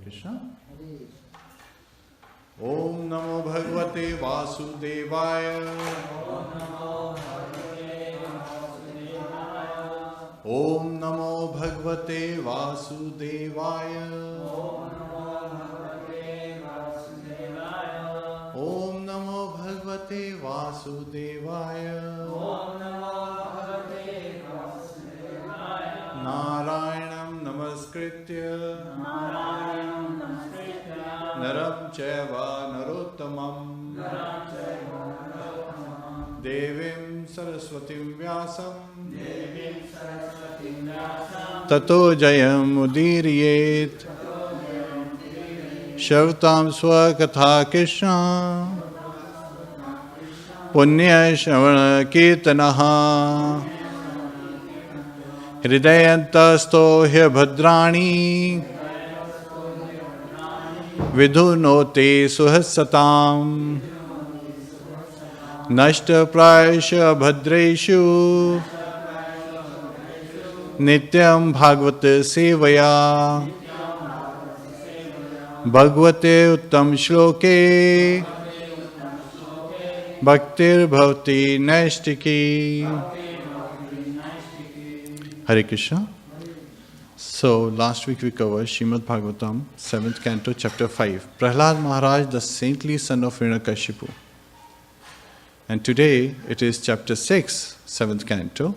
Krishna. Om Namo Bhagavate Vasudevaya. Om Namo Bhagavate Vasudevaya. Om Namo Bhagavate Vasudevaya. Narayanam Namaskritya Naram Chaiva Narottamam Devim Saraswatim Vyasam Tato Jayam Udiriyet Shavtam Swakatha Krishna Punya Shavana Kirtanaha Hridayantasto hya bhadrani Vidhunote suhasatam Nashta prayasha bhadreshu Nityam Bhāgavata sevaya Bhagavate uttam shloke Bhaktir bhavati naistiki. Hare Krishna. So, last week we covered Śrīmad-Bhāgavatam, 7th canto, chapter 5. Prahlāda Maharaj, the saintly son of Hiranyakashipu. And today it is chapter 6, 7th canto.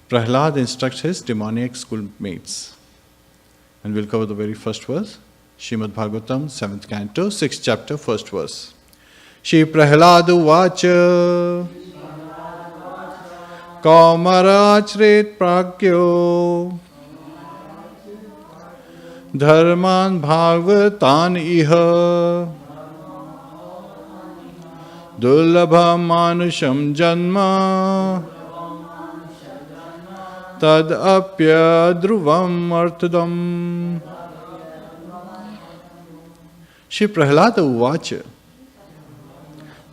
Prahlāda instructs his demoniac schoolmates. And we'll cover the very first verse. Śrīmad-Bhāgavatam, 7th canto, 6th chapter, 1st verse. Shri Prahlāda Vacha Kaumarachret Pragyo Dharman Bhagavatan Iha Dullabham Manusham Janma Tad Apya Dhruvam Artadam. Shri Prahlāda Uvacha.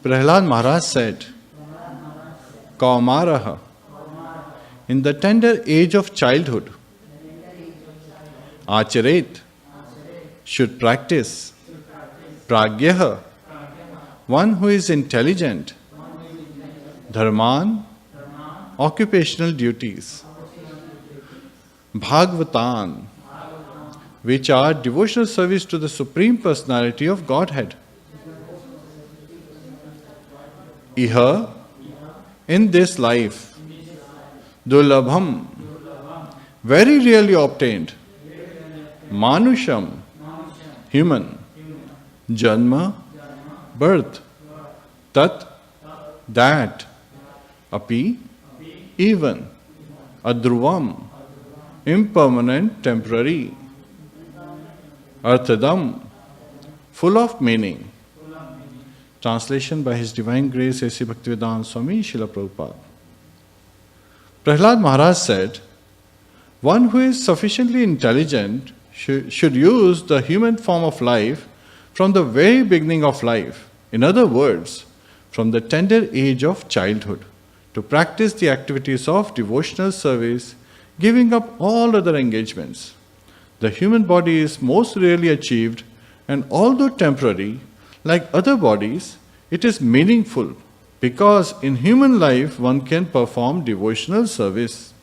Prahlāda Maharaj said, Kaumaraha, in the tender age of childhood, Acharet, should practice, Pragyaha, one who is intelligent, Dharman, occupational duties, Bhagavatan, which are devotional service to the Supreme Personality of Godhead. Iha, in this life, Dullabham, very rarely obtained, Manusham, human, Janma, birth, Tat, that, Api, even, Adruvam, impermanent, temporary, Arthadam, full of meaning. Translation by His Divine Grace A.C. Bhaktivedanta Swami Srila Prabhupada. Prahlāda Maharaj said, one who is sufficiently intelligent should use the human form of life from the very beginning of life, in other words, from the tender age of childhood, to practice the activities of devotional service, giving up all other engagements. The human body is most rarely achieved, and although temporary, like other bodies, it is meaningful because in human life one can perform devotional service.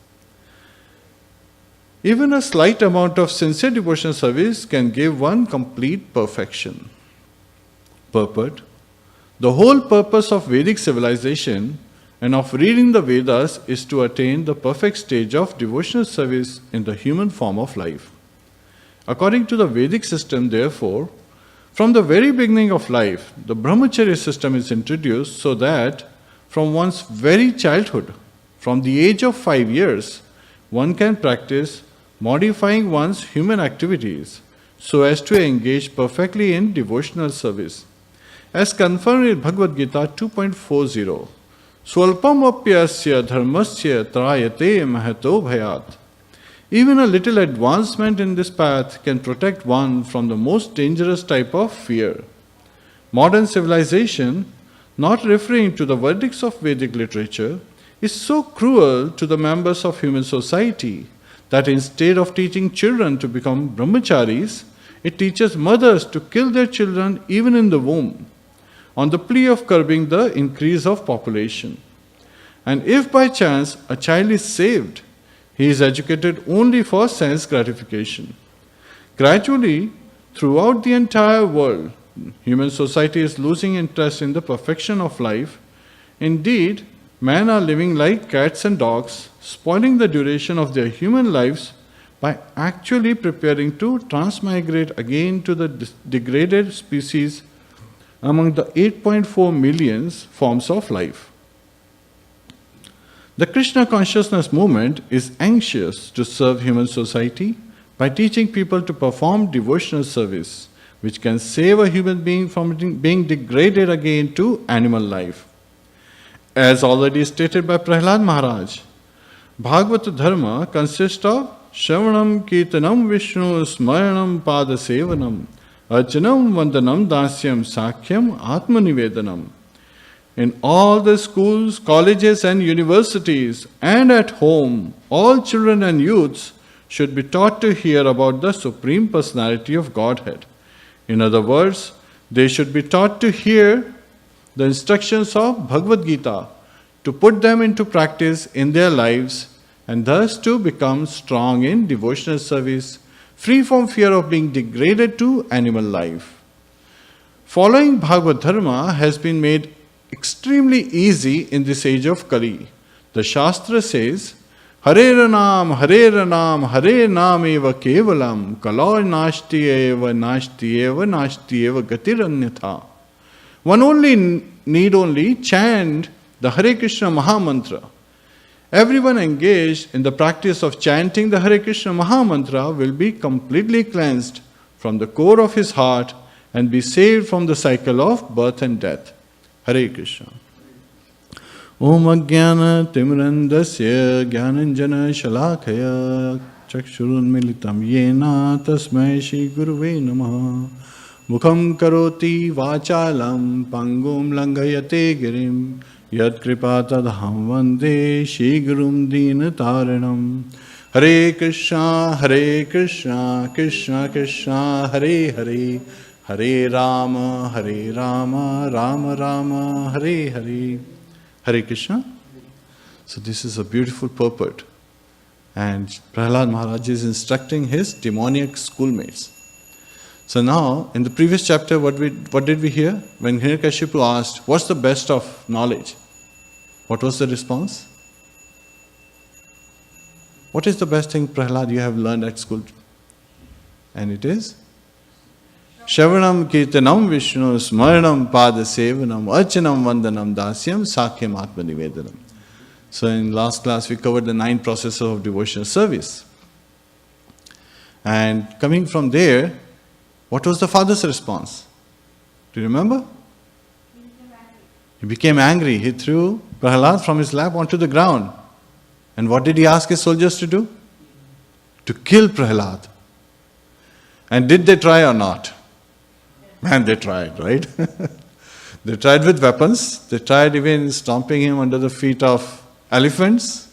Even a slight amount of sincere devotional service can give one complete perfection. Purport: the whole purpose of Vedic civilization and of reading the Vedas is to attain the perfect stage of devotional service in the human form of life. According to the Vedic system, therefore, from the very beginning of life, the brahmacharya system is introduced so that from one's very childhood, from the age of 5 years, one can practice modifying one's human activities so as to engage perfectly in devotional service. As confirmed in Bhagavad Gita 2.40, Swalpam apyasya dharmasya trayate mahato bhayat. Even a little advancement in this path can protect one from the most dangerous type of fear. Modern civilization, not referring to the verdicts of Vedic literature, is so cruel to the members of human society that instead of teaching children to become brahmacharis, it teaches mothers to kill their children even in the womb, on the plea of curbing the increase of population. And if by chance a child is saved, he is educated only for sense gratification. Gradually, throughout the entire world, human society is losing interest in the perfection of life. Indeed, men are living like cats and dogs, spoiling the duration of their human lives by actually preparing to transmigrate again to the degraded species among the 8.4 million forms of life. The Krishna consciousness movement is anxious to serve human society by teaching people to perform devotional service, which can save a human being from being degraded again to animal life. As already stated by Prahlāda Maharaj, Bhāgavata Dharma consists of Shravanam, Kirtanam, Vishnu, Smaranam, Pada Sevanam, Archanam, Vandanam, Dasyam, Sakhyam, Atmanivedanam. In all the schools, colleges and universities and at home, all children and youths should be taught to hear about the Supreme Personality of Godhead. In other words, they should be taught to hear the instructions of Bhagavad Gita, to put them into practice in their lives, and thus to become strong in devotional service, free from fear of being degraded to animal life. Following Bhagavad Dharma has been made extremely easy in this age of Kali. The Shastra says, Hare Ranam, Hare Nam eva kevalam, Kalo nashti eva gatiranyatha. One need only chant the Hare Krishna Mahamantra. Everyone engaged in the practice of chanting the Hare Krishna Mahamantra will be completely cleansed from the core of his heart and be saved from the cycle of birth and death. Hare Krishna. Om Ajnana Timrandasya Jnananjana Shalakaya Chakshurun Militam Yena Tasmai Shri Guruve Namaha Mukham Karoti Vachalam Pangum Langayate Girim Yad Kripa Tadham Vande Shri Gurum Dina Taranam. Hare Krishna, Krishna Krishna, Hare Hare, Hare Rama, Rama Rama, Hare Hare. Hare Krishna. So this is a beautiful purport. And Prahlāda Maharaj is instructing his demoniac schoolmates. So now, in the previous chapter, what did we hear? When Hiranyakashipu asked, what's the best of knowledge? What was the response? What is the best thing, Prahlāda, you have learned at school? And it is? Shravanam, Kirtanam, Vishnu, Smaranam, Pada Sevanam, Archanam, Vandanam, Dasyam, Sakhyam, Atmanivedanam. So in last class, we covered the 9 processes of devotional service. And coming from there, what was the father's response? Do you remember? He became angry. He threw Prahlāda from his lap onto the ground. And what did he ask his soldiers to do? To kill Prahlāda. And did they try or not? Man, they tried, right? They tried with weapons. They tried even stomping him under the feet of elephants.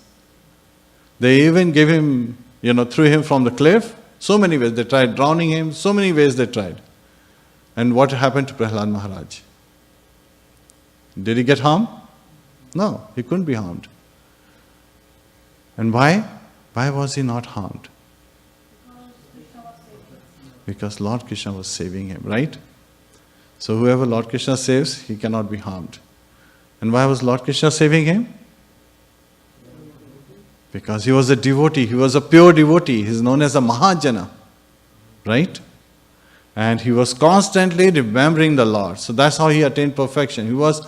They even gave him, threw him from the cliff. So many ways they tried, drowning him. So many ways they tried. And what happened to Prahlāda Maharaj? Did he get harmed? No, he couldn't be harmed. And why? Why was he not harmed? Because Lord Krishna was saving him, right? So whoever Lord Krishna saves, he cannot be harmed. And why was Lord Krishna saving him? Because he was a devotee, he was a pure devotee. He is known as a Mahajana, right? And he was constantly remembering the Lord. So that's how he attained perfection. He was,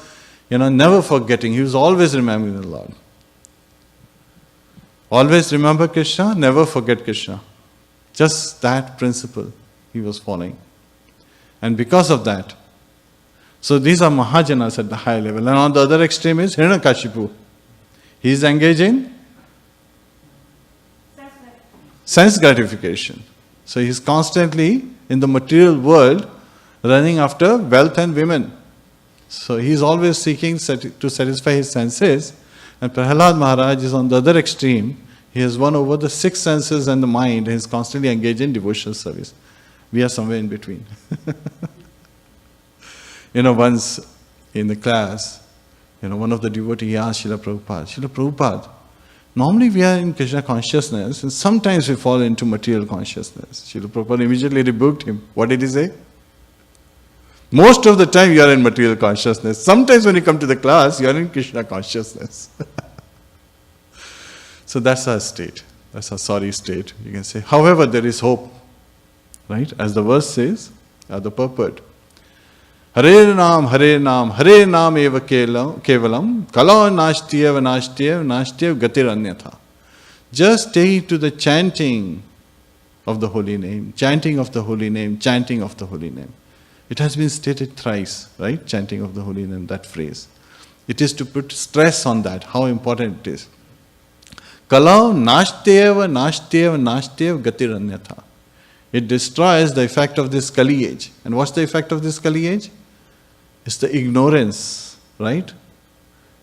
never forgetting. He was always remembering the Lord. Always remember Krishna, never forget Krishna. Just that principle he was following. And because of that, so these are Mahajanas at the high level. And on the other extreme is Hiranyakashipu. He is engaged in sense gratification. So he is constantly in the material world running after wealth and women. So he is always seeking to satisfy his senses. And Prahlāda Maharaj is on the other extreme. He has won over the 6 senses and the mind and is constantly engaged in devotional service. We are somewhere in between. Once in the class, one of the devotees asked Srila Prabhupada, normally we are in Krishna consciousness and sometimes we fall into material consciousness. Srila Prabhupada immediately rebuked him. What did he say? Most of the time you are in material consciousness. Sometimes when you come to the class, you are in Krishna consciousness. So that's our state. That's our sorry state. You can say, however, there is hope. Right? As the verse says, the purport. Hare Nam, Hare Nam, Hare Nam eva kevalam, kala nashtyev, nashtyev, nashtyev gatir anyatha. Just stay to the chanting of the holy name, chanting of the holy name, chanting of the holy name. It has been stated thrice, right? Chanting of the holy name, that phrase. It is to put stress on that, how important it is. Kala nashtyev, nashtyev, nashtyev gatir anyatha. It destroys the effect of this Kali age. And what's the effect of this Kali age? It's the ignorance, right,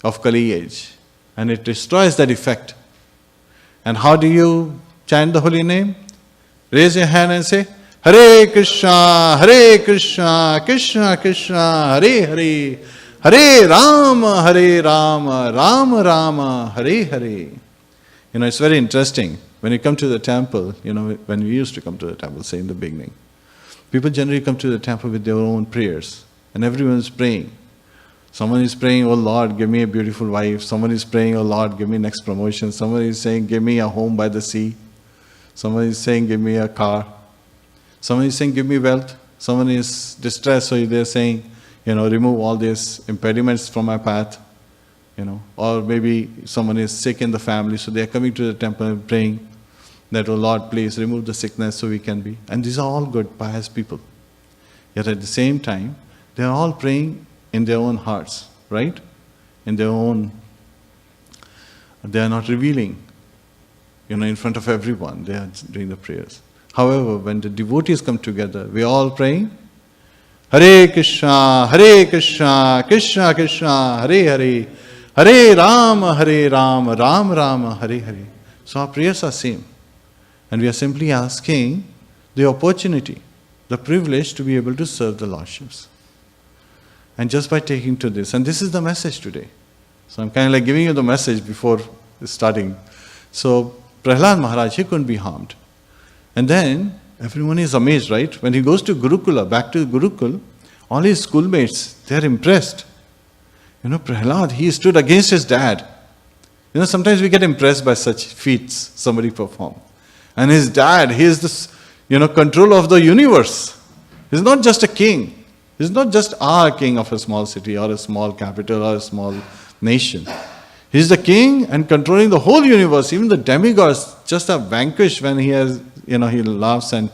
of Kali age. And it destroys that effect. And how do you chant the holy name? Raise your hand and say, Hare Krishna, Krishna Krishna, Hare Hare, Hare Rama, Rama Rama, Hare Hare. It's very interesting. When you come to the temple, when we used to come to the temple, say in the beginning, people generally come to the temple with their own prayers. And everyone is praying. Someone is praying, oh Lord, give me a beautiful wife. Someone is praying, oh Lord, give me next promotion. Someone is saying, give me a home by the sea. Someone is saying, give me a car. Someone is saying, give me wealth. Someone is distressed, so they're saying, remove all these impediments from my path. Or maybe someone is sick in the family, so they are coming to the temple and praying that, oh Lord, please remove the sickness so we can be. And these are all good, pious people. Yet at the same time, they are all praying in their own hearts, right? In their own, they are not revealing, in front of everyone, they are doing the prayers. However, when the devotees come together, we are all praying, Hare Krishna, Krishna Krishna, Hare Hare, Hare Rama, Rama Rama, Hare Hare. So our prayers are same. And we are simply asking the opportunity, the privilege to be able to serve the Lordships. And just by taking to this, and this is the message today. So I'm kind of like giving you the message before starting. So Prahlāda Maharaj, he couldn't be harmed. And then everyone is amazed, right? When he goes to Gurukula, back to Gurukul, all his schoolmates, they're impressed. Prahlāda, he stood against his dad. Sometimes we get impressed by such feats somebody perform. And his dad, he is this, control of the universe. He's not just a king. He's not just our king of a small city or a small capital or a small nation. He's the king and controlling the whole universe. Even the demigods just are vanquished when he has, he laughs and,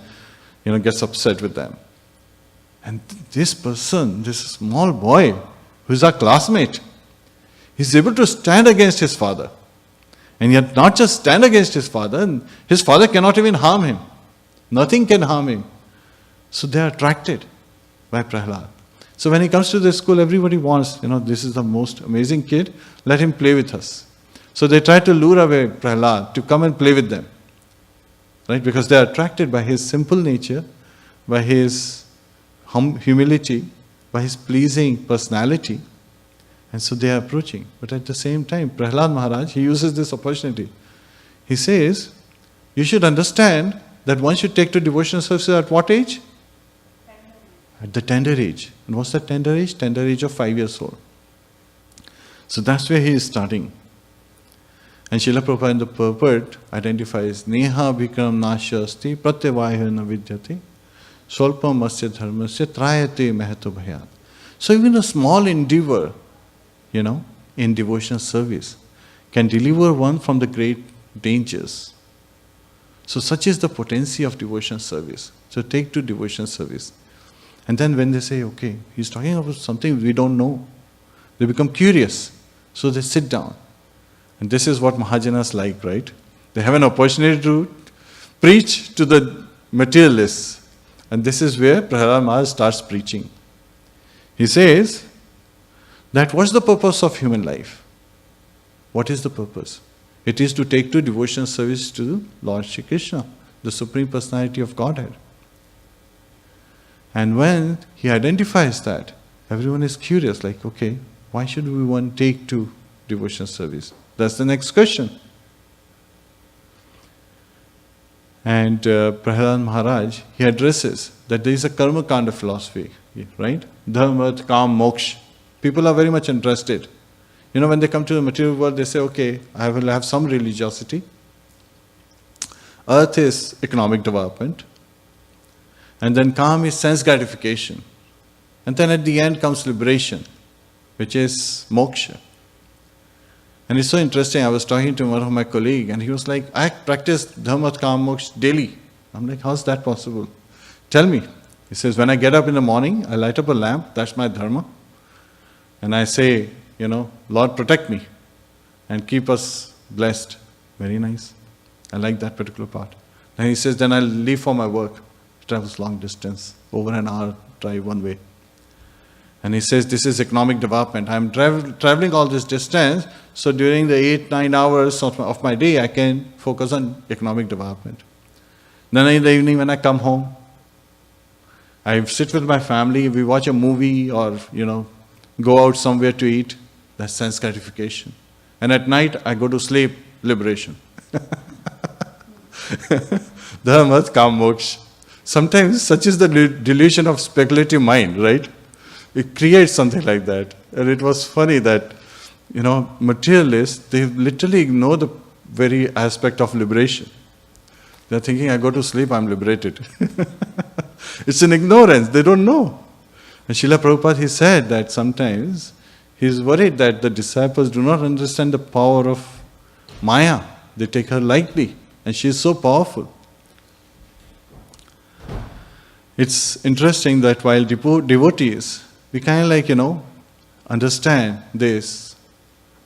gets upset with them. And this person, this small boy, who's our classmate, he's able to stand against his father. And yet not just stand against his father cannot even harm him. Nothing can harm him. So they are attracted by Prahlāda. So when he comes to the school, everybody wants, this is the most amazing kid, let him play with us. So they try to lure away Prahlāda to come and play with them. Right? Because they are attracted by his simple nature, by his humility, by his pleasing personality. And so they are approaching. But at the same time, Prahlāda Maharaj, he uses this opportunity. He says, you should understand that one should take to devotional service at what age? At the tender age. And what's the tender age? Tender age of 5 years old. So that's where he is starting. And Srila Prabhupada in the purport identifies Neha Bhikram Nasya Asti Pratyavaya Na Vidyate Svalpam Asya Dharmasya Trayate Mehato Bhayat. So even a small endeavor, in devotional service can deliver one from the great dangers. So such is the potency of devotional service. So take to devotional service. And then when they say, okay, he's talking about something we don't know, they become curious. So they sit down. And this is what Mahajanas like, right? They have an opportunity to preach to the materialists. And this is where Prahlāda Maharaj starts preaching. He says that what's the purpose of human life? What is the purpose? It is to take to devotional service to Lord Shri Krishna, the Supreme Personality of Godhead. And when he identifies that, everyone is curious, like, okay, why should we one take to devotional service? That's the next question. And Prahlāda Maharaj, he addresses that there is a karma kanda philosophy, right? Dharma, artha, kam, moksha. People are very much interested. When they come to the material world, they say, okay, I will have some religiosity. Earth is economic development. And then kam is sense gratification. And then at the end comes liberation, which is moksha. And it's so interesting, I was talking to one of my colleagues and he was like, I practice dharma, kam, moksha daily. I'm like, how's that possible? Tell me. He says, when I get up in the morning, I light up a lamp, that's my dharma. And I say, Lord, protect me and keep us blessed. Very nice. I like that particular part. And he says, then I'll leave for my work. He travels long distance, over an hour drive one way. And he says, this is economic development. I'm traveling all this distance, so during the 8-9 hours of my day, I can focus on economic development. Then in the evening when I come home, I sit with my family, we watch a movie or, go out somewhere to eat. That's sense gratification. And at night, I go to sleep, liberation. Dharma, kam, moksha. Sometimes such is the delusion of speculative mind, right? It creates something like that. And it was funny that, materialists, they literally ignore the very aspect of liberation. They're thinking, I go to sleep, I'm liberated. It's an ignorance, they don't know. And Srila Prabhupada, he said that sometimes he's worried that the disciples do not understand the power of Maya. They take her lightly, and she is so powerful. It's interesting that while devotees, we kind of understand this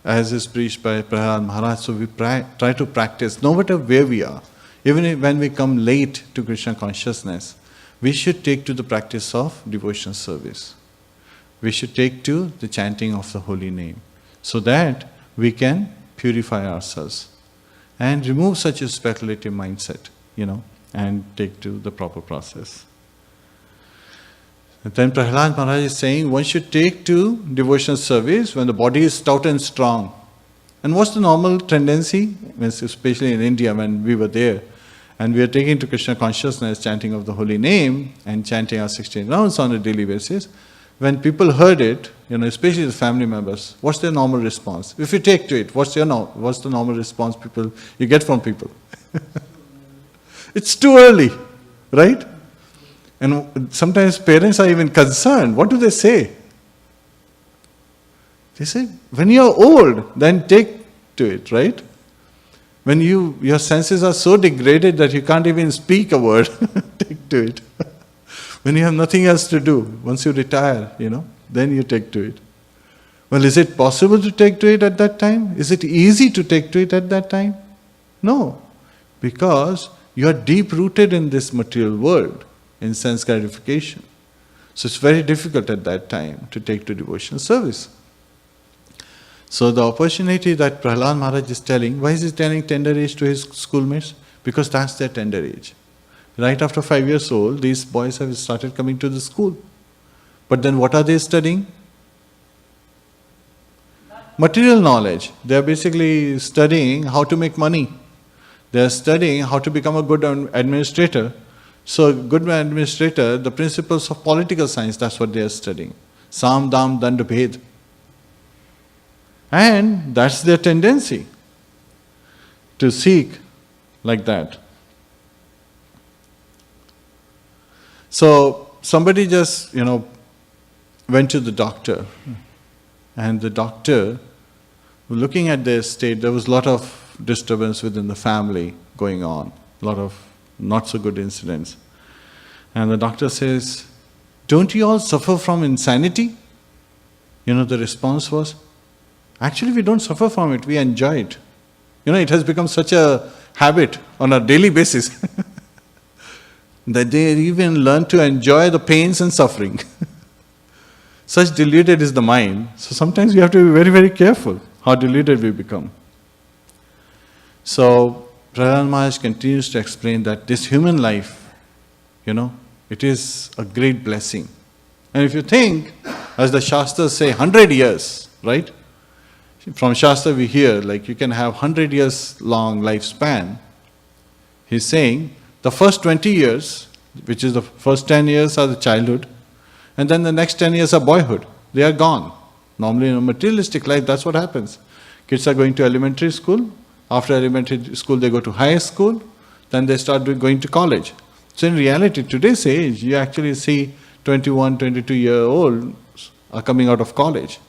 as is preached by Prahlāda Maharaj, so we try to practice, no matter where we are. Even when we come late to Krishna consciousness, we should take to the practice of devotional service. We should take to the chanting of the holy name, so that we can purify ourselves and remove such a speculative mindset, and take to the proper process. And then Prahlāda Maharaj is saying one should take to devotional service when the body is stout and strong. And what's the normal tendency, especially in India when we were there, and we are taking to Krishna consciousness, chanting of the holy name and chanting our 16 rounds on a daily basis. When people heard it, especially the family members, what's their normal response? If you take to it, what's the normal response you get from people? It's too early, right? And sometimes parents are even concerned. What do they say? They say, when you're old, then take to it, right? When your senses are so degraded that you can't even speak a word, take to it. When you have nothing else to do, once you retire, then you take to it. Well, is it possible to take to it at that time? Is it easy to take to it at that time? No, because you are deep-rooted in this material world, in sense gratification. So it's very difficult at that time to take to devotional service. So the opportunity that Prahlāda Maharaj is telling, why is he telling tender age to his schoolmates? Because that's their tender age. Right after 5 years old, these boys have started coming to the school. But then what are they studying? Material knowledge. They are basically studying how to make money. They are studying how to become a good administrator. So a good administrator, the principles of political science, that's what they are studying. Sam, Dam, Dand, Bhed. And that's their tendency to seek like that. So somebody just, went to the doctor, and the doctor, looking at their state, there was a lot of disturbance within the family going on, a lot of not so good incidents. And the doctor says, don't you all suffer from insanity? The response was, actually we don't suffer from it, we enjoy it. It has become such a habit on a daily basis that they even learn to enjoy the pains and suffering. Such deluded is the mind. So sometimes we have to be very, very careful how deluded we become. So Prahlāda Maharaj continues to explain that this human life, It is a great blessing. And if you think, as the Shastras say, 100 years, right? From Shastra we hear, like you can have 100 years long lifespan. He's saying, the first 20 years, which is the first 10 years are the childhood, and then the next 10 years are boyhood. They are gone. Normally in a materialistic life, that's what happens. Kids are going to elementary school. After elementary school, they go to high school. Then they start going to college. So in reality, today's age, you actually see 21, 22-year-olds are coming out of college.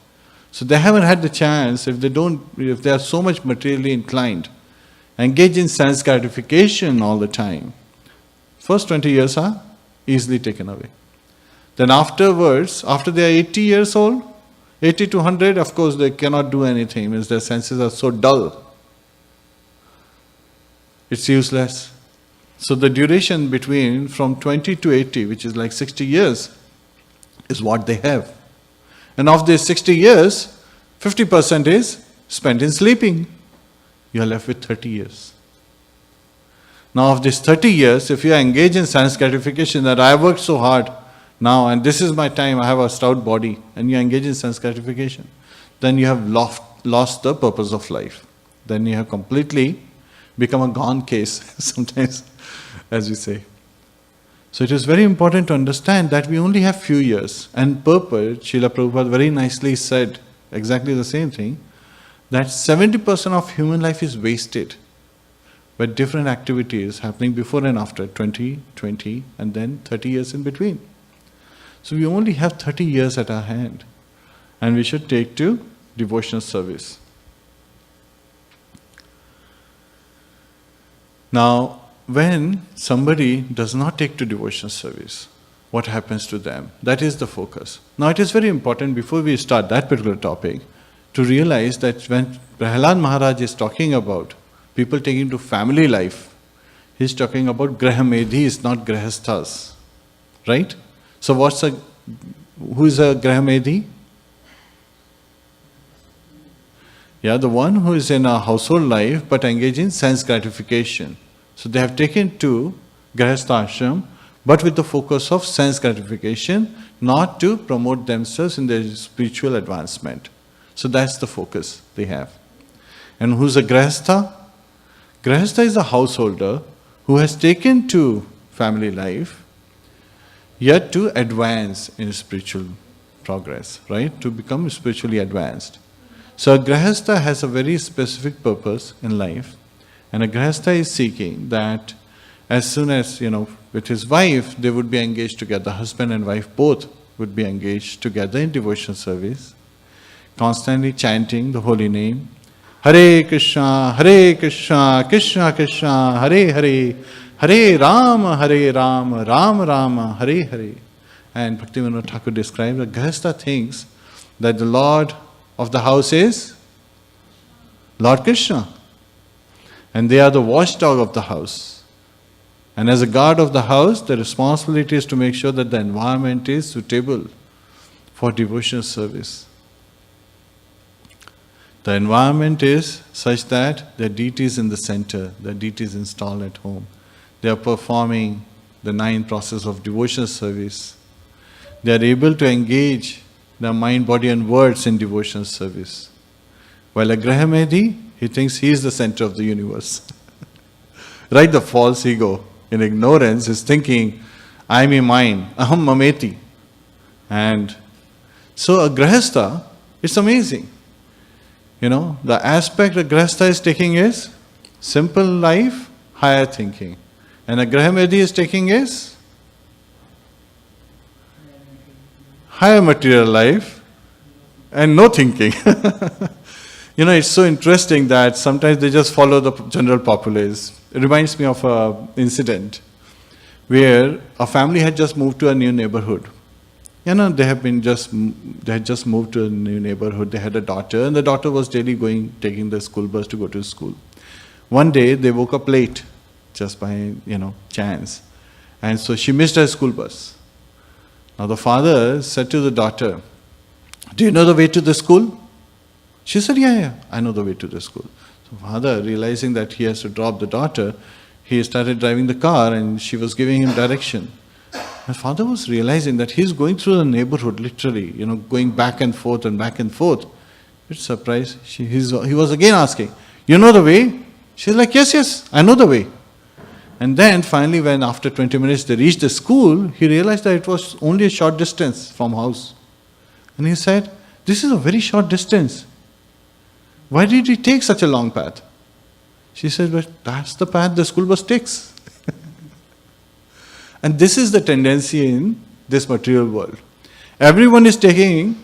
So they haven't had the chance, if they are so much materially inclined, engage in sense gratification all the time, first 20 years are easily taken away. Then afterwards, after they are 80 years old, 80 to 100, of course they cannot do anything, means their senses are so dull. It's useless. So the duration between from 20 to 80, which is like 60 years, is what they have. And of these 60 years, 50% is spent in sleeping. You are left with 30 years. Now of these 30 years, if you are engaged in sense gratification, that I have worked so hard now and this is my time, I have a stout body, and you engage in sense gratification, then you have lost the purpose of life. Then you have completely become a gone case, sometimes, as we say. So it is very important to understand that we only have few years. And purport, Srila Prabhupada very nicely said exactly the same thing, that 70% of human life is wasted by different activities happening before and after, 20, and then 30 years in between. So we only have 30 years at our hand, and we should take to devotional service. Now, when somebody does not take to devotional service, what happens to them? That is the focus. Now it is very important, before we start that particular topic, to realize that when Prahlāda Maharaj is talking about people taking to family life, he is talking about Grahamedhis, not Grahasthas. Right? So who is a Grahamedhi? Yeah, the one who is in a household life but engaged in sense gratification. So they have taken to Grahastha ashram, but with the focus of sense gratification, not to promote themselves in their spiritual advancement. So that's the focus they have. And who's a Grahastha? Grahastha is a householder who has taken to family life, yet to advance in spiritual progress, right? To become spiritually advanced. So a Grahastha has a very specific purpose in life. And a Grahastha is seeking that as soon as, with his wife, they would be engaged together, husband and wife both would be engaged together in devotional service, constantly chanting the holy name, Hare Krishna, Krishna Krishna, Hare Hare, Hare Rama, Rama Rama, Hare Hare. And Bhaktivinoda Thakur describes that Grahastha thinks that the Lord of the house is Lord Krishna. And they are the watchdog of the house. And as a guard of the house, the responsibility is to make sure that the environment is suitable for devotional service. The environment is such that the deity is in the center, the deity is installed at home. They are performing the 9 process of devotional service. They are able to engage their mind, body and words in devotional service. While a Grahamedhi, he thinks he is the center of the universe. Right, the false ego in ignorance is thinking, I am mine, aham mameti. And so a Grahastha, it's amazing. The aspect a Grahastha is taking is simple life, higher thinking. And a Grahamedhi is taking is higher material life and no thinking. It's so interesting that sometimes they just follow the general populace. It reminds me of an incident where a family had just moved to a new neighborhood. They had just moved to a new neighborhood. They had a daughter, and the daughter was daily taking the school bus to go to school. One day they woke up late, just by chance, and so she missed her school bus. Now the father said to the daughter, "Do you know the way to the school?" She said, yeah, I know the way to the school. So father, realizing that he has to drop the daughter, he started driving the car and she was giving him direction. My father was realizing that he's going through the neighborhood, literally, going back and forth and back and forth. It's surprised. He was again asking, you know the way? She's like, yes, I know the way. And then finally, when after 20 minutes they reached the school, he realized that it was only a short distance from house. And he said, this is a very short distance. Why did he take such a long path? She said, but that's the path the school bus takes. And this is the tendency in this material world. Everyone is taking,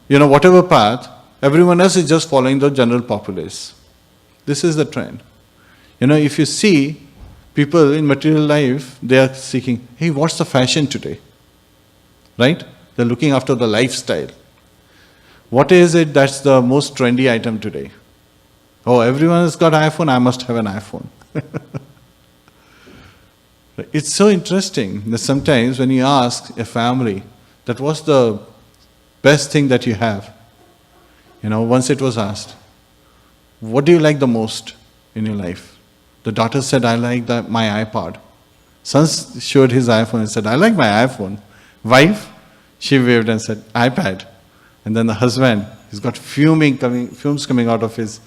whatever path, everyone else is just following the general populace. This is the trend. If you see people in material life, they are seeking, hey, what's the fashion today? Right? They're looking after the lifestyle. What is it that's the most trendy item today? Oh, everyone has got an iPhone, I must have an iPhone. It's so interesting that sometimes when you ask a family that what's the best thing that you have, once it was asked, what do you like the most in your life? The daughter said, I like my iPod. Son showed his iPhone and said, I like my iPhone. Wife, she waved and said, iPad. And then the husband, he's got fumes coming out of his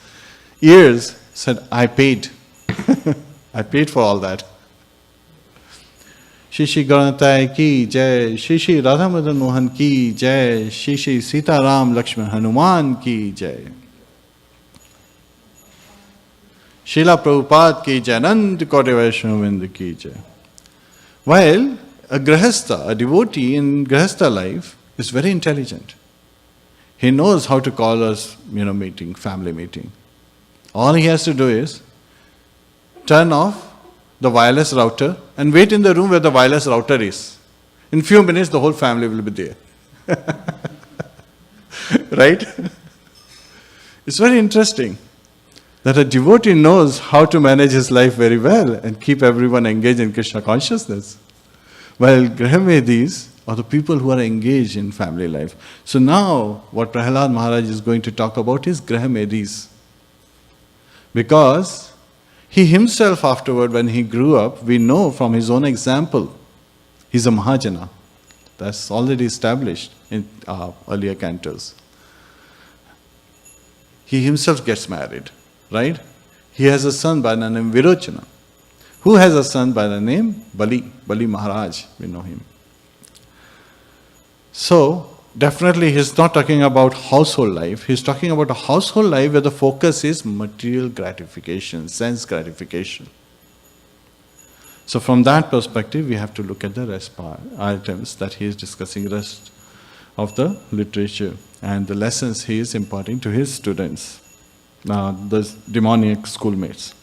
ears, said, I paid. I paid for all that. Shishi Ganatai ki jai, Shishi Radha Madan Mohan ki jai, Shishi Sita Ram Lakshman Hanuman ki jai. Srila Prabhupada ki jai, Anand Koti Vaishnavind ki jai. While a grahastha, a devotee in grahastha life is very intelligent. He knows how to call us, meeting, family meeting. All he has to do is turn off the wireless router and wait in the room where the wireless router is. In few minutes, the whole family will be there. Right? It's very interesting that a devotee knows how to manage his life very well and keep everyone engaged in Krishna consciousness. While Grahamedis are the people who are engaged in family life. So now, what Prahlāda Maharaj is going to talk about is Grahamedis. Because he himself afterward, when he grew up, we know from his own example, he's a Mahajana. That's already established in earlier cantos. He himself gets married, right? He has a son by the name Virochana. Who has a son by the name Bali? Bali Maharaj, we know him. So, definitely he's not talking about household life. He's talking about a household life where the focus is material gratification, sense gratification. So from that perspective, we have to look at the rest items that he is discussing, rest of the literature and the lessons he is imparting to his students, the demoniac schoolmates.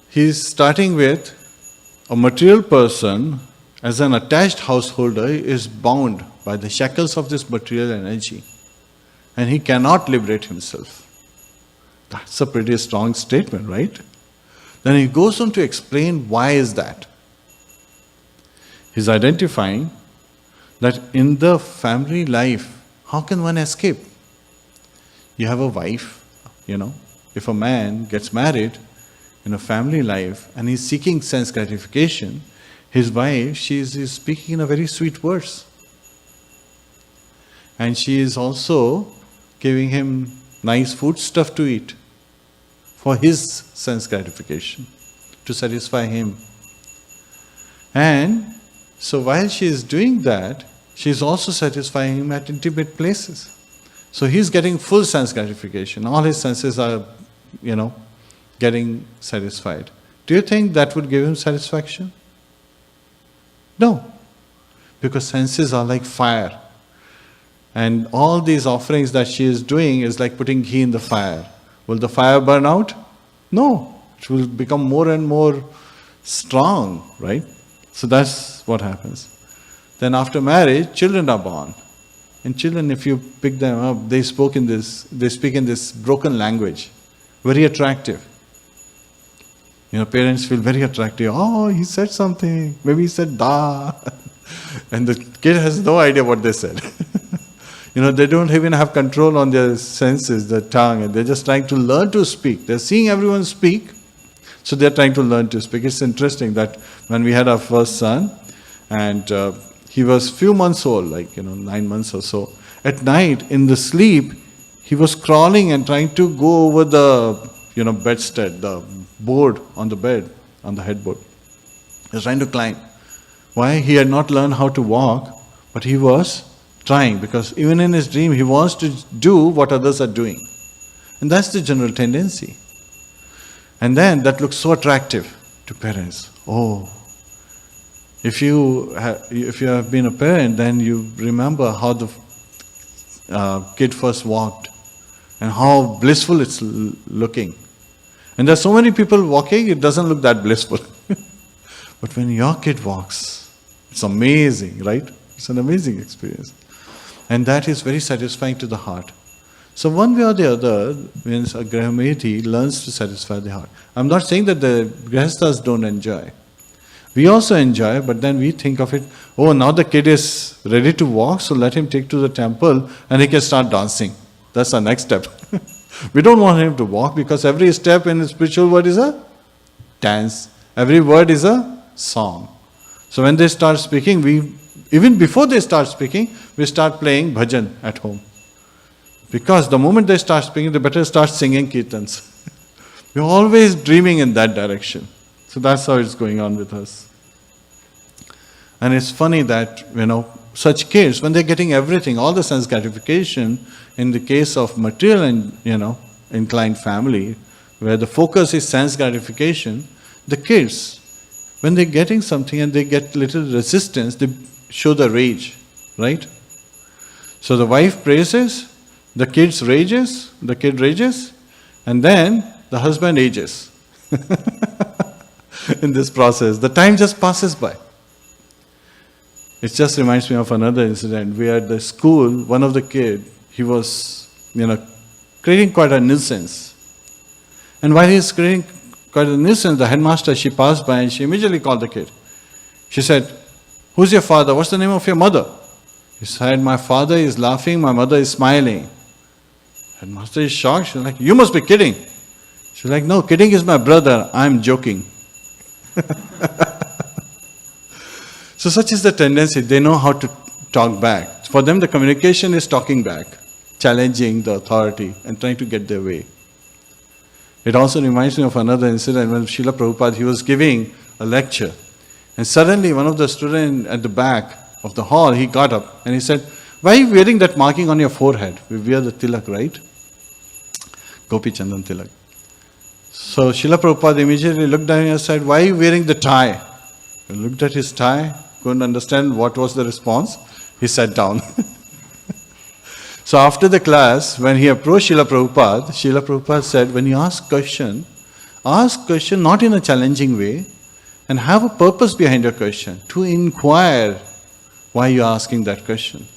He is starting with a material person as an attached householder is bound by the shackles of this material energy and he cannot liberate himself. That's a pretty strong statement, right? Then he goes on to explain why is that. He's identifying that in the family life, how can one escape? You have a wife, if a man gets married in a family life and he's seeking sense gratification, his wife, she is speaking in a very sweet verse. And she is also giving him nice food stuff to eat for his sense gratification, to satisfy him. And so while she is doing that, she is also satisfying him at intimate places. So he is getting full sense gratification. All his senses are, getting satisfied. Do you think that would give him satisfaction? No, because senses are like fire. And all these offerings that she is doing is like putting ghee in the fire. Will the fire burn out? No, it will become more and more strong, right? So that's what happens. Then after marriage, children are born. And children, if you pick them up, they speak in this broken language, very attractive. Parents feel very attractive. Oh, he said something. Maybe he said da. And the kid has no idea what they said. They don't even have control on their senses, their tongue, and they're just trying to learn to speak. They're seeing everyone speak. So they're trying to learn to speak. It's interesting that when we had our first son, and he was few months old, 9 months or so, at night in the sleep, he was crawling and trying to go over the bedstead, the board on the bed, on the headboard. He was trying to climb. Why? He had not learned how to walk, but he was trying, because even in his dream he wants to do what others are doing. And that's the general tendency. And then that looks so attractive to parents. Oh, if you have been a parent, then you remember how the kid first walked and how blissful it's looking. And there's so many people walking, it doesn't look that blissful. But when your kid walks, it's amazing, right? It's an amazing experience. And that is very satisfying to the heart. So one way or the other, means a Grahameti learns to satisfy the heart. I'm not saying that the Grihasthas don't enjoy. We also enjoy, but then we think of it, oh, now the kid is ready to walk, so let him take to the temple and he can start dancing. That's our next step. We don't want him to walk, because every step in the spiritual world is a dance. Every word is a song. So when they start speaking, even before they start speaking, we start playing bhajan at home. Because the moment they start speaking, they better start singing kirtans. We're always dreaming in that direction. So that's how it's going on with us. And it's funny that, such kids, when they're getting everything, all the sense gratification, in the case of material and, inclined family, where the focus is sense gratification, the kids, when they're getting something and they get little resistance, they show the rage, right? So the wife praises, the kid rages, and then the husband ages. In this process, the time just passes by. It just reminds me of another incident. We were at the school, one of the kids, he was, creating quite a nuisance. And while he's creating quite a nuisance, the headmaster, she passed by and she immediately called the kid. She said, "Who's your father? What's the name of your mother?" He said, "My father is laughing, my mother is smiling." Headmaster is shocked. She's like, "You must be kidding." She's like, "No, kidding is my brother, I'm joking." So such is the tendency. They know how to talk back. For them, the communication is talking back, challenging the authority and trying to get their way. It also reminds me of another incident when Srila Prabhupada, he was giving a lecture. And suddenly one of the students at the back of the hall, he got up and he said, "Why are you wearing that marking on your forehead?" We wear the tilak, right? Gopi Chandan tilak. So Srila Prabhupada immediately looked at him and said, "Why are you wearing the tie?" He looked at his tie, couldn't understand what was the response. He sat down. So after the class, when he approached Srila Prabhupada said, "When you ask question not in a challenging way, and have a purpose behind your question, to inquire why you are asking that question."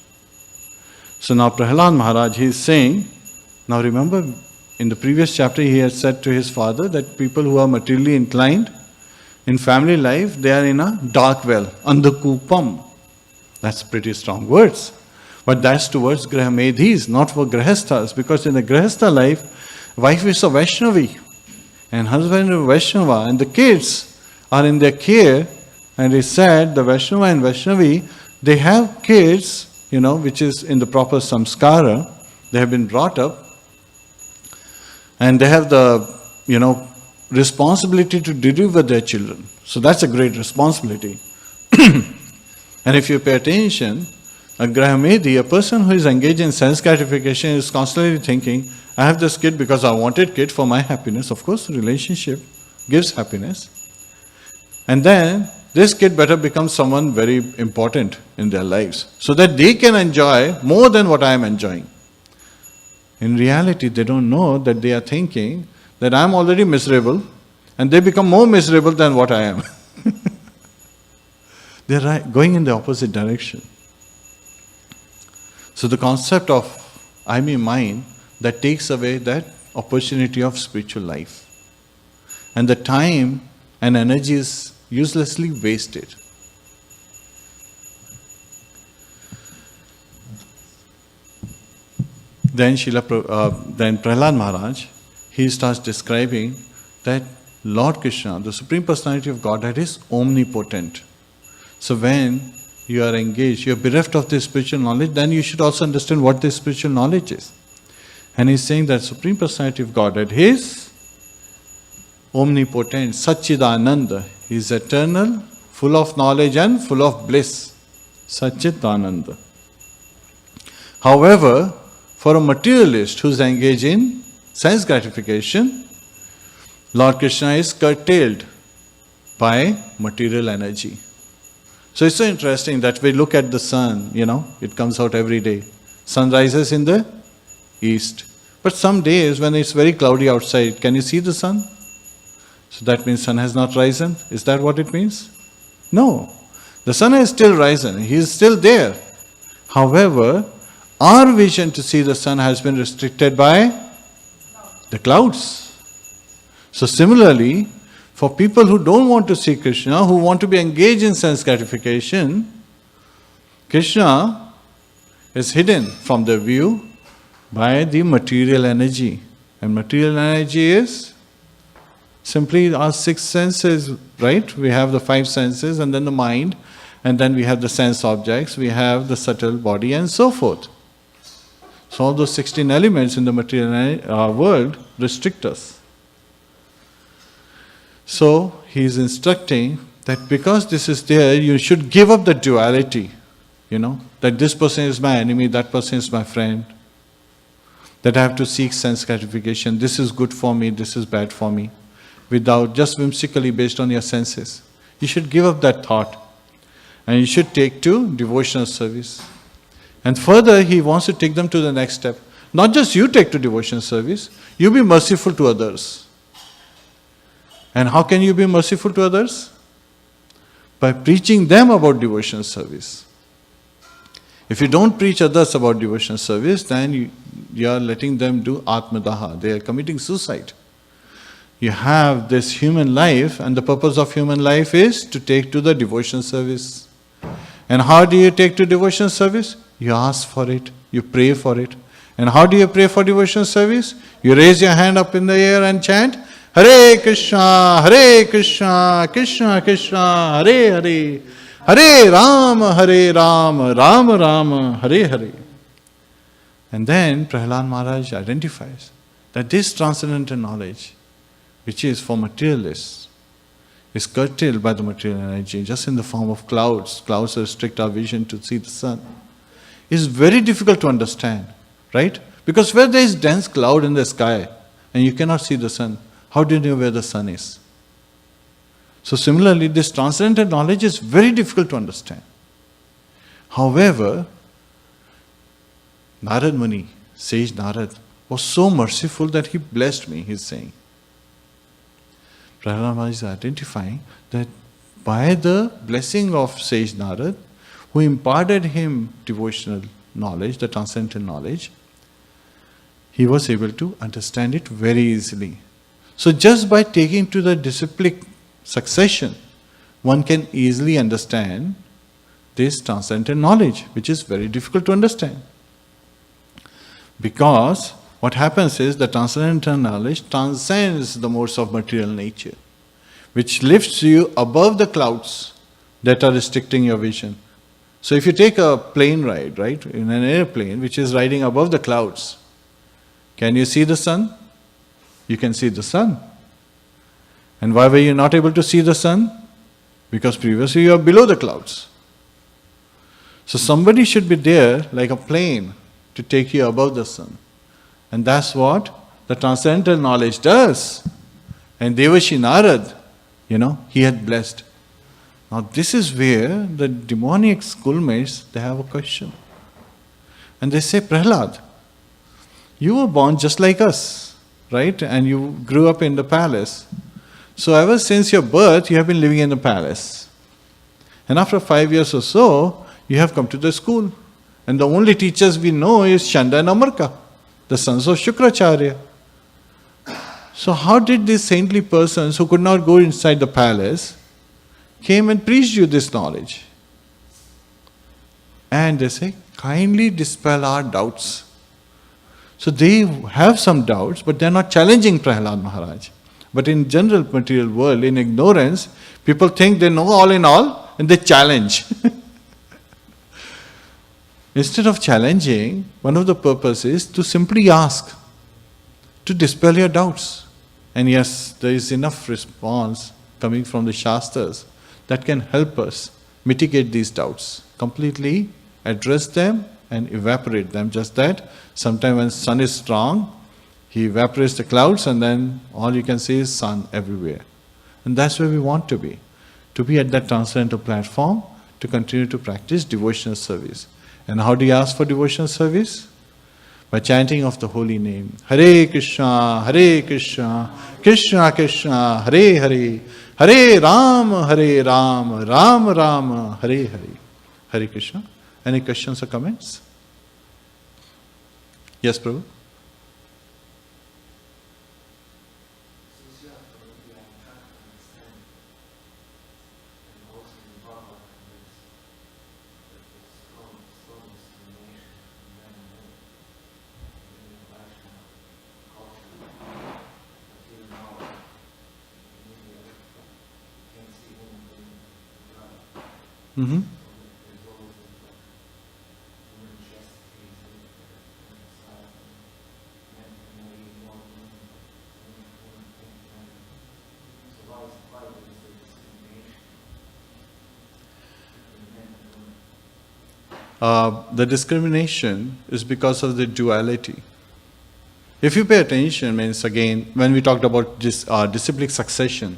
So now Prahlāda Maharaj, he is saying, now remember, in the previous chapter he had said to his father that people who are materially inclined, in family life, they are in a dark well, andhakupam. That's pretty strong words. But that's towards Grahamedhis, not for Grihasthas, because in the Grihastha life, wife is a Vaishnavi, and husband is a Vaishnava, and the kids are in their care, and it's said the Vaishnava and Vaishnavi, they have kids, which is in the proper samskara, they have been brought up, and they have the, responsibility to deliver their children. So that's a great responsibility. And if you pay attention, a Grahamedi, a person who is engaged in sense gratification, is constantly thinking, I have this kid because I wanted kid for my happiness. Of course, relationship gives happiness. And then this kid better become someone very important in their lives, so that they can enjoy more than what I am enjoying. In reality, they don't know that they are thinking that I am already miserable, and they become more miserable than what I am. They are going in the opposite direction. So the concept of I, me, mine, that takes away that opportunity of spiritual life. And the time and energy is uselessly wasted. Then Prahlāda Maharaj, he starts describing that Lord Krishna, the Supreme Personality of Godhead, is omnipotent. So when you are engaged, you are bereft of this spiritual knowledge, then you should also understand what this spiritual knowledge is. And he's saying that Supreme Personality of Godhead is omnipotent, Satchidananda. He is eternal, full of knowledge and full of bliss. Satchidananda. However, for a materialist who is engaged in sense gratification, Lord Krishna is curtailed by material energy. So it's so interesting that we look at the sun, it comes out every day. Sun rises in the east. But some days when it's very cloudy outside, can you see the sun? So that means sun has not risen. Is that what it means? No. The sun has still risen. He is still there. However, our vision to see the sun has been restricted by the clouds. So similarly, for people who don't want to see Krishna, who want to be engaged in sense gratification, Krishna is hidden from their view by the material energy. And material energy is simply our 6 senses, right? We have the 5 senses and then the mind, and then we have the sense objects, we have the subtle body and so forth. So all those 16 elements in the material world restrict us. So he is instructing that because this is there, you should give up the duality, that this person is my enemy, that person is my friend, that I have to seek sense gratification, this is good for me, this is bad for me, without just whimsically based on your senses. You should give up that thought and you should take to devotional service. And further, he wants to take them to the next step. Not just you take to devotional service, you be merciful to others. And how can you be merciful to others? By preaching them about devotional service. If you don't preach others about devotional service, then you are letting them do atmadaha. They are committing suicide. You have this human life, and the purpose of human life is to take to the devotional service. And how do you take to devotional service? You ask for it, you pray for it. And how do you pray for devotional service? You raise your hand up in the air and chant, Hare Krishna, Krishna Krishna, Hare Hare, Hare Rama, Rama Rama, Hare Hare. And then Prahlāda Maharaj identifies that this transcendental knowledge, which is for materialists, is curtailed by the material energy, just in the form of clouds. Clouds restrict our vision to see the sun. Is very difficult to understand, right? Because where there is dense cloud in the sky and you cannot see the sun, how do you know where the sun is? So similarly, this transcendental knowledge is very difficult to understand. However, Narad Muni, sage Narad, was so merciful that he blessed me, he's saying. Prahlāda Maharaj is identifying that by the blessing of sage Narad, who imparted him devotional knowledge, the transcendental knowledge, he was able to understand it very easily. So just by taking to the disciplic succession, one can easily understand this transcendental knowledge, which is very difficult to understand. Because what happens is the transcendental knowledge transcends the modes of material nature, which lifts you above the clouds that are restricting your vision. So if you take a plane ride, right, in an airplane which is riding above the clouds, can you see the sun? You can see the sun. And why were you not able to see the sun? Because previously you are below the clouds. So somebody should be there like a plane to take you above the sun. And that's what the transcendental knowledge does. And Devashi Narad, he had blessed. Now this is where the demoniac schoolmates, they have a question. And they say, Prahlāda, you were born just like us, right? And you grew up in the palace. So ever since your birth, you have been living in the palace. And after 5 years or so, you have come to the school. And the only teachers we know is Chanda and Amarka, the sons of Shukracharya. So how did these saintly persons who could not go inside the palace came and preached you this knowledge? And they say, kindly dispel our doubts. So they have some doubts, but they are not challenging Prahlāda Maharaj. But in general material world, in ignorance, people think they know all in all and they challenge. Instead of challenging, one of the purposes is to simply ask, to dispel your doubts. And yes, there is enough response coming from the Shastras that can help us mitigate these doubts, completely address them and evaporate them. Just that, sometime when sun is strong, he evaporates the clouds and then all you can see is sun everywhere. And that's where we want to be at that transcendental platform, to continue to practice devotional service. And how do you ask for devotional service? By chanting of the holy name. Hare Krishna, Krishna Krishna, Hare Hare, Hare Rama, Rama Rama, Hare Hare. Hare Krishna. Any questions or comments? Yes, Prabhu? Mm-hmm. The discrimination is because of the duality. If you pay attention, means again, when we talked about this disciplic succession,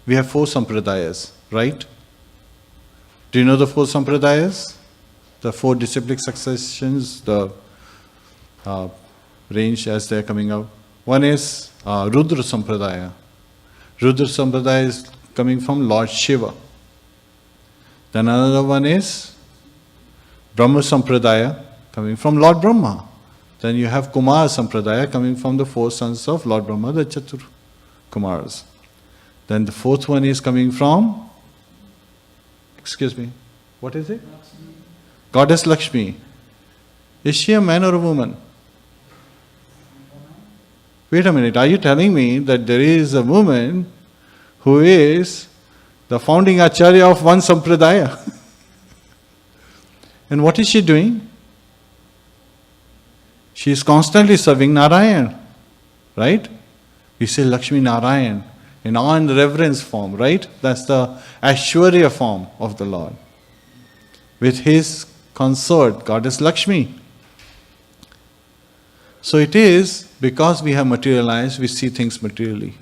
we have 4 sampradayas, right? Do you know the 4 sampradayas? The 4 disciplic successions, the range as they are coming out. One is Rudra Sampradaya. Rudra Sampradaya is coming from Lord Shiva. Then another one is Brahma Sampradaya, coming from Lord Brahma. Then you have Kumara Sampradaya, coming from the 4 sons of Lord Brahma, the Chatur Kumaras. Then the 4th one is coming from, what is it? Goddess Lakshmi. Is she a man or a woman? Wait a minute, are you telling me that there is a woman who is the founding Acharya of one Sampradaya? And what is she doing? She is constantly serving Narayan, right? We say Lakshmi Narayan in awe and reverence form, right? That's the Aishwarya form of the Lord. With his consort, Goddess Lakshmi. So it is because we have materialized, we see things materially.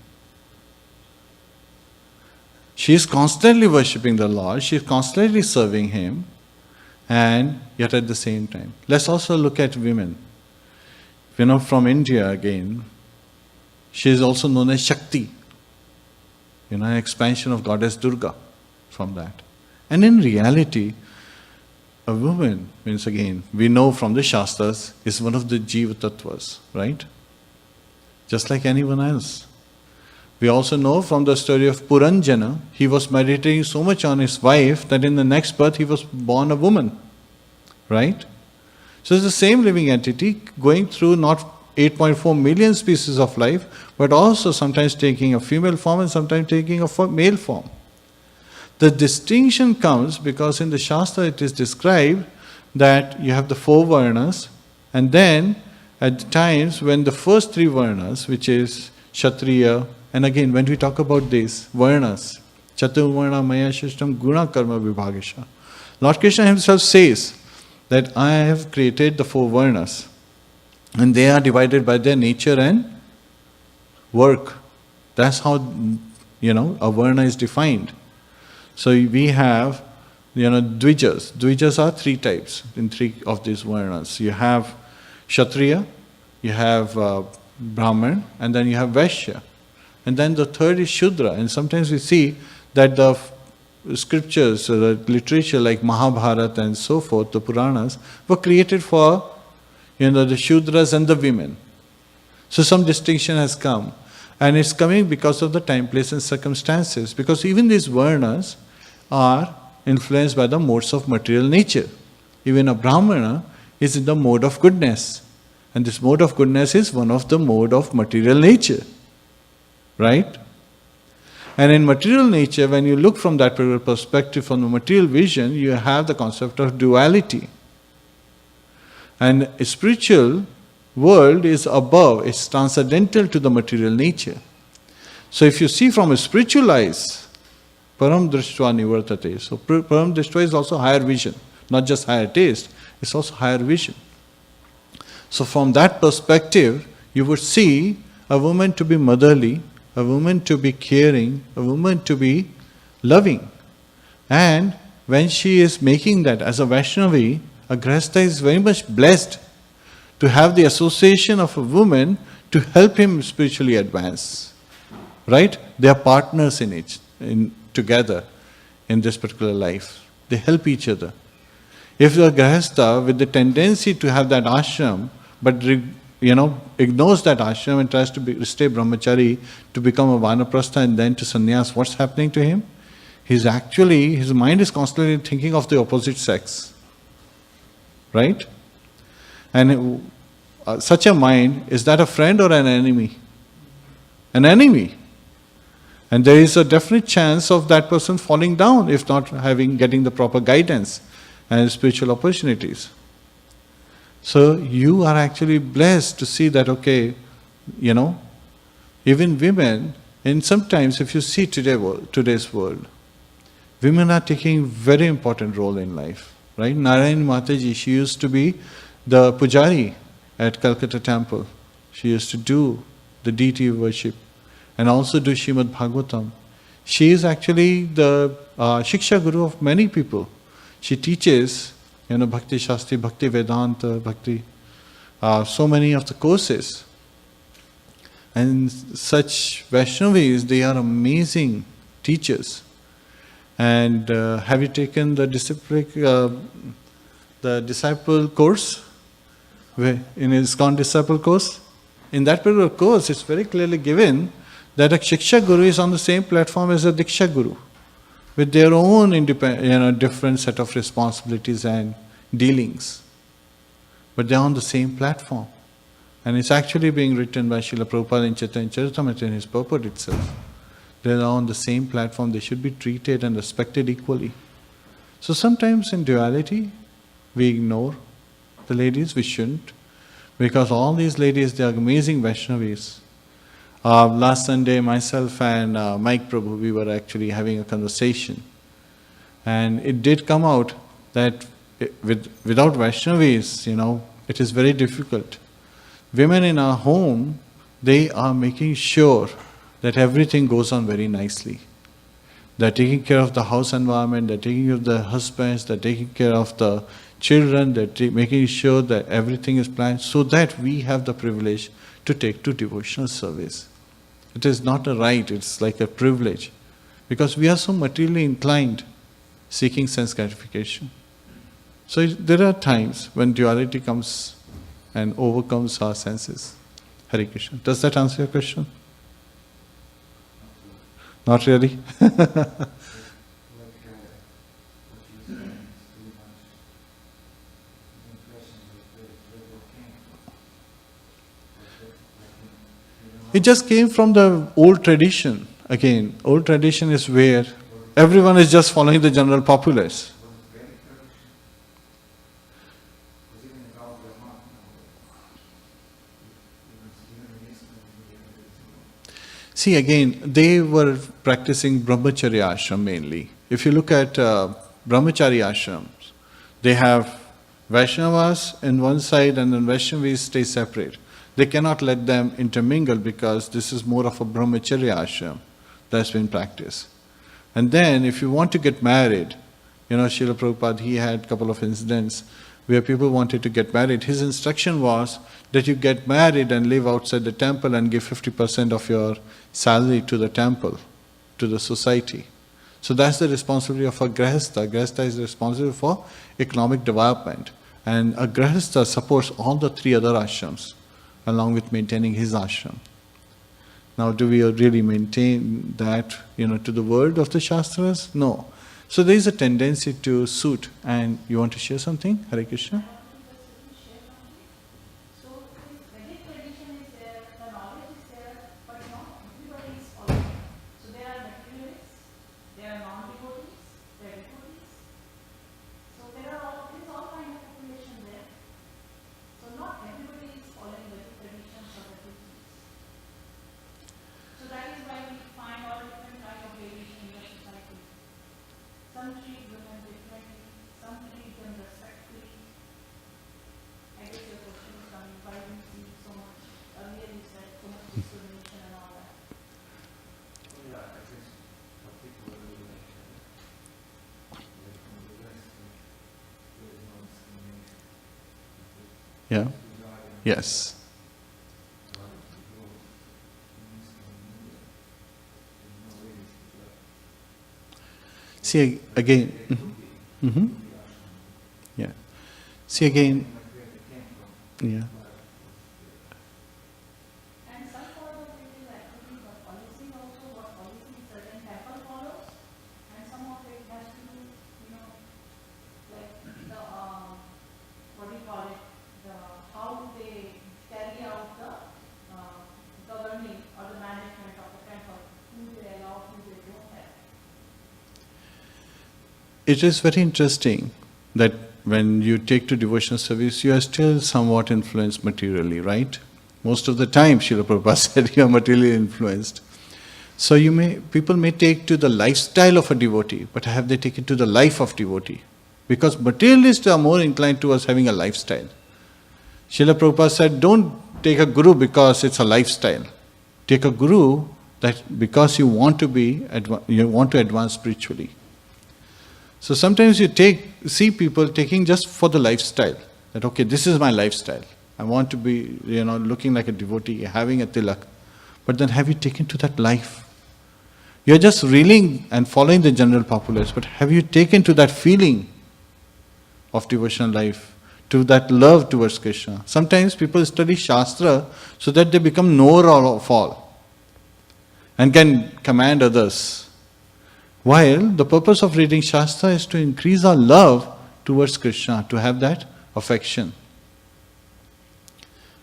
She is constantly worshipping the Lord, she is constantly serving Him, and yet at the same time. Let's also look at women. From India again, she is also known as Shakti. An expansion of Goddess Durga from that. And in reality, a woman, means again, we know from the Shastras, is one of the Jiva Tattvas, right? Just like anyone else. We also know from the story of Purāṇa, he was meditating so much on his wife that in the next birth he was born a woman, right? So it's the same living entity going through not 8.4 million species of life, but also sometimes taking a female form and sometimes taking a male form. The distinction comes because in the Shastra it is described that you have the 4 varnas, and then at the times when the first 3 varnas, which is Kshatriya, and again when we talk about these varnas, Chaturvarna Maya Shishtam Guna Karma Vibhagasha, Lord Krishna himself says that I have created the 4 varnas, and they are divided by their nature and work. That's how a varna is defined. So we have dvijas. Dvijas are 3 types in 3 of these varnas. You have Kshatriya, you have Brahman, and then you have Vaishya. And then the third is Shudra. And sometimes we see that the scriptures, the literature like Mahabharata and so forth, the Purāṇas, were created for the Shudras and the women. So some distinction has come. And it's coming because of the time, place and circumstances. Because even these varnas are influenced by the modes of material nature. Even a Brahmana is in the mode of goodness. And this mode of goodness is one of the mode of material nature. Right? And in material nature, when you look from that particular perspective, from the material vision, you have the concept of duality. And a spiritual world is above, it's transcendental to the material nature. So if you see from a spiritual eyes, param drishtva nivartate. So param drishtva is also higher vision, not just higher taste, it's also higher vision. So from that perspective, you would see a woman to be motherly, a woman to be caring, a woman to be loving. And when she is making that as a Vaishnavi, a Grihastha is very much blessed to have the association of a woman to help him spiritually advance. Right? They are partners in it, together in this particular life. They help each other. If you are Grihastha with the tendency to have that ashram, but ignores that ashram and tries to stay brahmachari, to become a vanaprastha and then to sannyas, what's happening to him? His mind is constantly thinking of the opposite sex. Right? And such a mind, is that a friend or an enemy? An enemy. And there is a definite chance of that person falling down if not getting the proper guidance and spiritual opportunities. So you are actually blessed to see that, okay, even women, and sometimes if you see today's world, women are taking very important role in life, right? Narayani Mataji, she used to be the pujari at Calcutta temple. She used to do the deity worship and also do Śrīmad-Bhāgavatam. She is actually the Shiksha Guru of many people. She teaches Bhakti Shastri, Bhakti Vedanta, Bhakti, so many of the courses. And such Vaishnavis, they are amazing teachers. And have you taken the disciple course? In ISKCON disciple course? In that particular course, it's very clearly given that a Shiksha Guru is on the same platform as a Diksha Guru, with their own different set of responsibilities and dealings. But they're on the same platform. And it's actually being written by Srila Prabhupada in Chaitanya Charitamrita in his purport itself. They are on the same platform, they should be treated and respected equally. So sometimes in duality, we ignore the ladies, we shouldn't. Because all these ladies, they are amazing Vaishnavis. Last Sunday, myself and Mike Prabhu, we were actually having a conversation. And it did come out that without Vaishnavis, it is very difficult. Women in our home, they are making sure that everything goes on very nicely. They're taking care of the house environment, they're taking care of the husbands, they're taking care of the children, they're making sure that everything is planned so that we have the privilege to take to devotional service. It is not a right, it's like a privilege. Because we are so materially inclined, seeking sense gratification. So there are times when duality comes and overcomes our senses. Hare Krishna. Does that answer your question? Not really? It just came from the old tradition. Again, old tradition is where everyone is just following the general populace. See, again, they were practicing brahmacharya ashram mainly. If you look at brahmachari ashrams, they have Vaishnavas in one side and then Vaishnavis stay separate. They cannot let them intermingle because this is more of a brahmacharya ashram that's been practiced. And then if you want to get married, Srila Prabhupada, he had a couple of incidents where people wanted to get married. His instruction was that you get married and live outside the temple and give 50% of your salary to the temple, to the society. So that's the responsibility of a Grihastha. Grihastha is responsible for economic development. And a Grihastha supports all the three other ashrams, along with maintaining his ashram. Now, do we really maintain that, to the word of the Shastras? No. So there is a tendency to suit. And you want to share something, Hare Krishna? some treat women differently, some treat them respectfully. I guess your question is coming, why do you see so much, earlier you said so much discrimination and all that. Yeah, I guess particularly like from the West, there is no discrimination. Yeah? Yes. See again. Mm-hmm. Yeah. See again. Yeah. And some follow really actually the policy also, what policy certain temple follows, and some of it has to do, like the, what do you call it, the, how they carry out the governing or the management of the temple, who they allow, who they don't have. It is very interesting that when you take to devotional service, you are still somewhat influenced materially, right? Most of the time, Srila Prabhupada said, you are materially influenced. So people may take to the lifestyle of a devotee, but have they taken to the life of devotee? Because materialists are more inclined towards having a lifestyle. Srila Prabhupada said, don't take a guru because it's a lifestyle. Take a guru that because you want to advance spiritually. So sometimes you see people taking just for the lifestyle. That okay, this is my lifestyle. I want to be, looking like a devotee, having a tilak. But then have you taken to that life? You're just reeling and following the general populace, but have you taken to that feeling of devotional life, to that love towards Krishna? Sometimes people study Shastra so that they become knower of all and can command others. While the purpose of reading Shastra is to increase our love towards Krishna, to have that affection.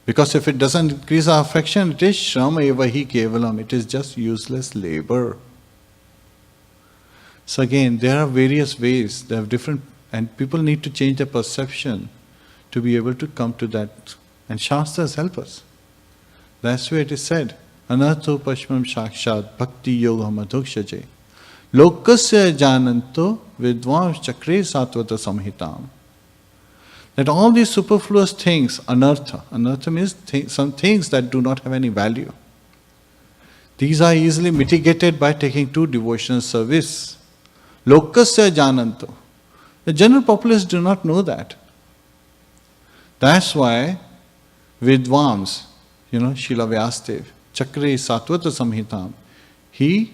Because if it doesn't increase our affection, it is shrama eva hi kevalam, it is just useless labor. So again, there are various ways, there are different, and people need to change their perception to be able to come to that. And Shastras help us. That's where it is said, Anartho Pashmam Shakshad Bhakti Yoga Madhukshaje. Lokasya jananto vidvans chakre satvata samhitam. That all these superfluous things, anartha means some things that do not have any value. These are easily mitigated by taking to devotional service. Lokasya jananto. The general populace do not know that. That's why vidvans, Srila Vyasadeva, chakre satvata samhitam, he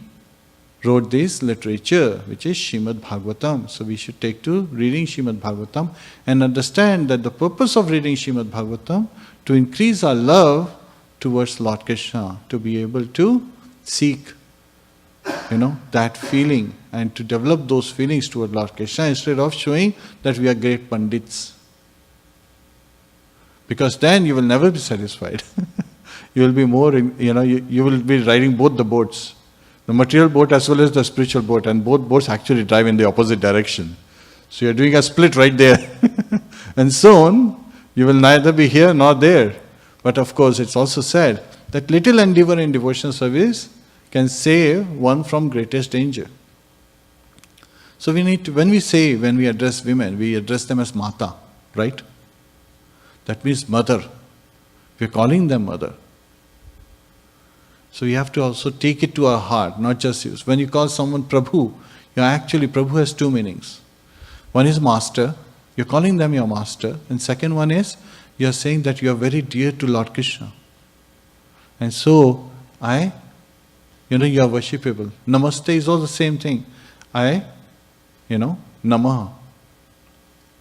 wrote this literature, which is Śrīmad-Bhāgavatam. So we should take to reading Śrīmad-Bhāgavatam and understand that the purpose of reading Śrīmad-Bhāgavatam to increase our love towards Lord Krishna, to be able to seek, that feeling and to develop those feelings toward Lord Krishna instead of showing that we are great pandits. Because then you will never be satisfied. You will be more, you will be riding both the boats. The material boat as well as the spiritual boat, and both boats actually drive in the opposite direction. So you're doing a split right there. And soon, you will neither be here nor there. But of course, it's also said that little endeavor in devotional service can save one from greatest danger. So we need to, when we address women, we address them as Mata, right? That means mother. We're calling them mother. So you have to also take it to our heart, not just use. When you call someone Prabhu, Prabhu has two meanings. One is master, you're calling them your master. And second one is, you're saying that you are very dear to Lord Krishna. And so, you are worshipable. Namaste is all the same thing. Namaha.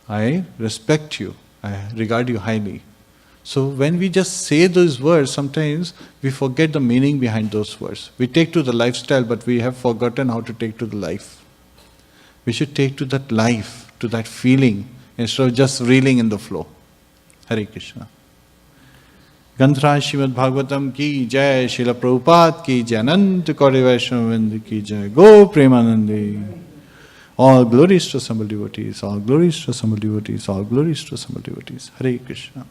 I respect you. I regard you highly. So when we just say those words, sometimes we forget the meaning behind those words. We take to the lifestyle, but we have forgotten how to take to the life. We should take to that life, to that feeling, instead of just reeling in the flow. Hare Krishna. Granthra Śrīmad-Bhāgavatam ki jai, Srila Prabhupada ki jai, Ananta Kori Vaishnava ki jai, Go Premanande. All glories to assembled devotees, all glories to assembled devotees, all glories to assembled devotees. Hare Krishna.